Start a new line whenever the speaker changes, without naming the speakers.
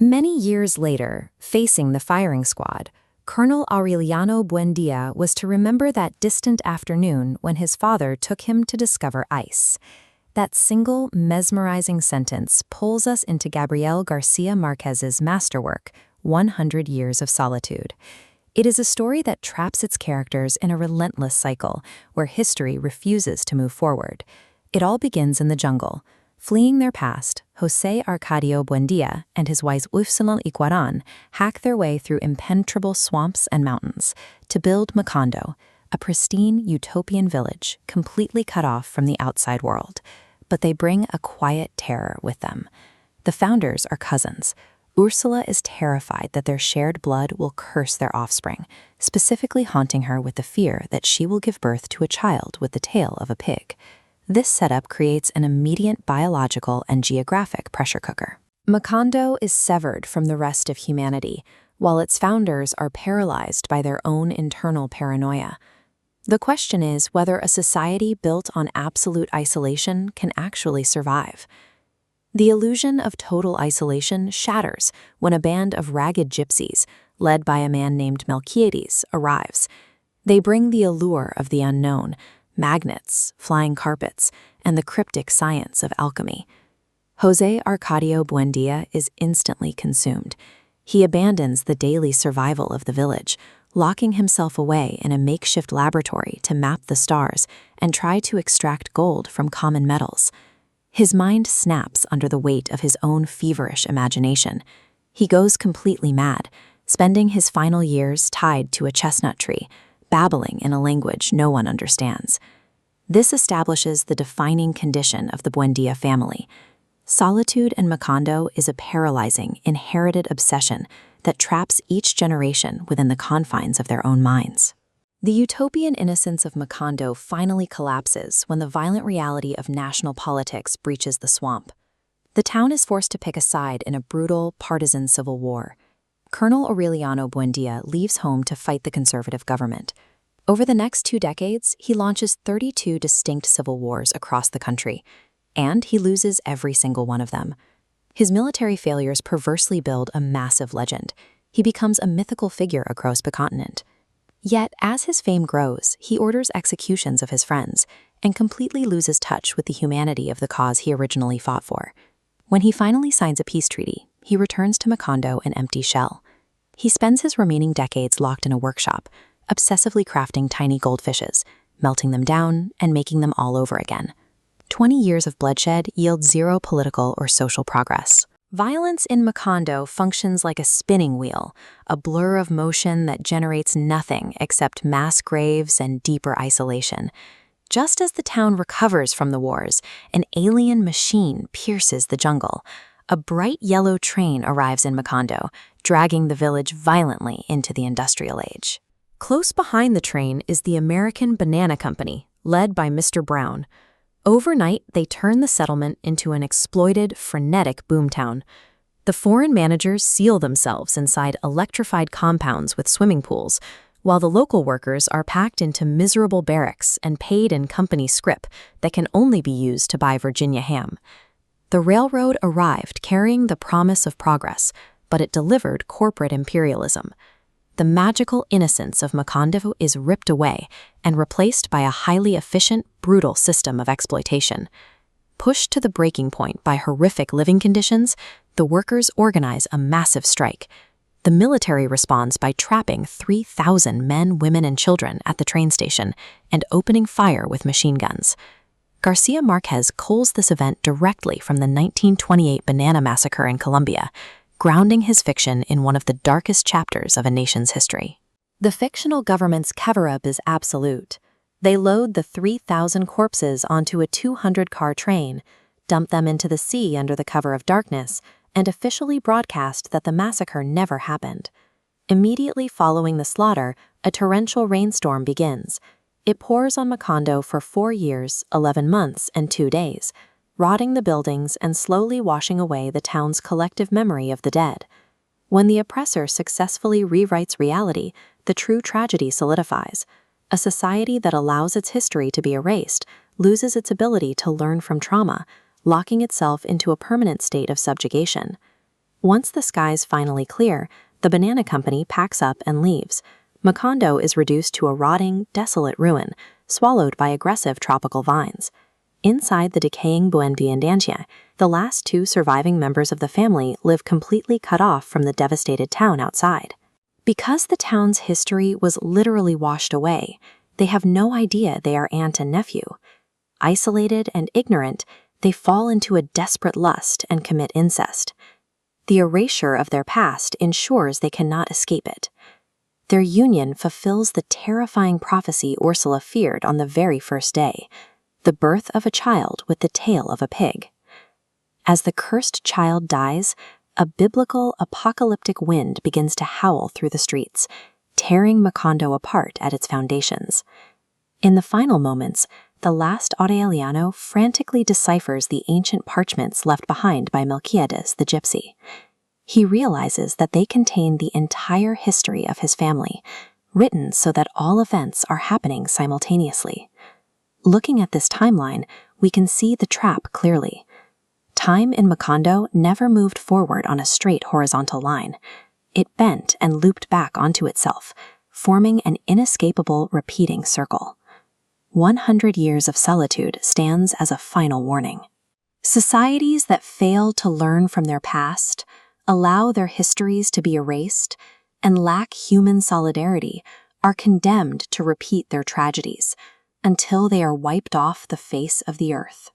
Many years later, facing the firing squad, Colonel Aureliano Buendía was to remember that distant afternoon when his father took him to discover ice. That single, mesmerizing sentence pulls us into Gabriel García Márquez's masterwork, 100 Years of Solitude. It is a story that traps its characters in a relentless cycle where history refuses to move forward. It all begins in the jungle. Fleeing their past, José Arcadio Buendía and his wife Ufsalon Iguarán hack their way through impenetrable swamps and mountains to build Macondo, a pristine utopian village completely cut off from the outside world. But they bring a quiet terror with them. The founders are cousins. Ursula is terrified that their shared blood will curse their offspring, specifically haunting her with the fear that she will give birth to a child with the tail of a pig. This setup creates an immediate biological and geographic pressure cooker. Macondo is severed from the rest of humanity, while its founders are paralyzed by their own internal paranoia. The question is whether a society built on absolute isolation can actually survive. The illusion of total isolation shatters when a band of ragged gypsies, led by a man named Melquiades, arrives. They bring the allure of the unknown, magnets, flying carpets, and the cryptic science of alchemy. José Arcadio Buendía is instantly consumed. He abandons the daily survival of the village, locking himself away in a makeshift laboratory to map the stars and try to extract gold from common metals. His mind snaps under the weight of his own feverish imagination. He goes completely mad, spending his final years tied to a chestnut tree, babbling in a language no one understands. This establishes the defining condition of the Buendía family. Solitude and Macondo is a paralyzing, inherited obsession that traps each generation within the confines of their own minds. The utopian innocence of Macondo finally collapses when the violent reality of national politics breaches the swamp. The town is forced to pick a side in a brutal, partisan civil war. Colonel Aureliano Buendía leaves home to fight the conservative government. Over the next 2 decades, he launches 32 distinct civil wars across the country, and he loses every single one of them. His military failures perversely build a massive legend. He becomes a mythical figure across the continent. Yet, as his fame grows, he orders executions of his friends and completely loses touch with the humanity of the cause he originally fought for. When he finally signs a peace treaty, he returns to Macondo an empty shell. He spends his remaining decades locked in a workshop, obsessively crafting tiny goldfishes, melting them down, and making them all over again. 20 years of bloodshed yield zero political or social progress. Violence in Macondo functions like a spinning wheel, a blur of motion that generates nothing except mass graves and deeper isolation. Just as the town recovers from the wars, an alien machine pierces the jungle. A bright yellow train arrives in Macondo, dragging the village violently into the industrial age. Close behind the train is the American Banana Company, led by Mr. Brown. Overnight, they turn the settlement into an exploited, frenetic boomtown. The foreign managers seal themselves inside electrified compounds with swimming pools, while the local workers are packed into miserable barracks and paid in company scrip that can only be used to buy Virginia ham. The railroad arrived carrying the promise of progress, but it delivered corporate imperialism. The magical innocence of Macondo is ripped away and replaced by a highly efficient, brutal system of exploitation. Pushed to the breaking point by horrific living conditions, the workers organize a massive strike. The military responds by trapping 3,000 men, women, and children at the train station and opening fire with machine guns. Garcia Marquez culls this event directly from the 1928 Banana Massacre in Colombia, grounding his fiction in one of the darkest chapters of a nation's history. The fictional government's cover-up is absolute. They load the 3,000 corpses onto a 200-car train, dump them into the sea under the cover of darkness, and officially broadcast that the massacre never happened. Immediately following the slaughter, a torrential rainstorm begins. It pours on Macondo for 4 years, 11 months, and 2 days, rotting the buildings and slowly washing away the town's collective memory of the dead. When the oppressor successfully rewrites reality, the true tragedy solidifies. A society that allows its history to be erased loses its ability to learn from trauma, locking itself into a permanent state of subjugation. Once the skies finally clear, the banana company packs up and leaves. Macondo is reduced to a rotting, desolate ruin, swallowed by aggressive tropical vines. Inside the decaying Buendía, the last two surviving members of the family live completely cut off from the devastated town outside. Because the town's history was literally washed away, they have no idea they are aunt and nephew. Isolated and ignorant, they fall into a desperate lust and commit incest. The erasure of their past ensures they cannot escape it. Their union fulfills the terrifying prophecy Ursula feared on the very first day, the birth of a child with the tail of a pig. As the cursed child dies, a biblical apocalyptic wind begins to howl through the streets, tearing Macondo apart at its foundations. In the final moments, the last Aureliano frantically deciphers the ancient parchments left behind by Melquiades the gypsy. He realizes that they contain the entire history of his family, written so that all events are happening simultaneously. Looking at this timeline, we can see the trap clearly. Time in Macondo never moved forward on a straight horizontal line. It bent and looped back onto itself, forming an inescapable repeating circle. 100 years of solitude stands as a final warning. Societies that fail to learn from their past, allow their histories to be erased, and lack human solidarity are condemned to repeat their tragedies until they are wiped off the face of the earth.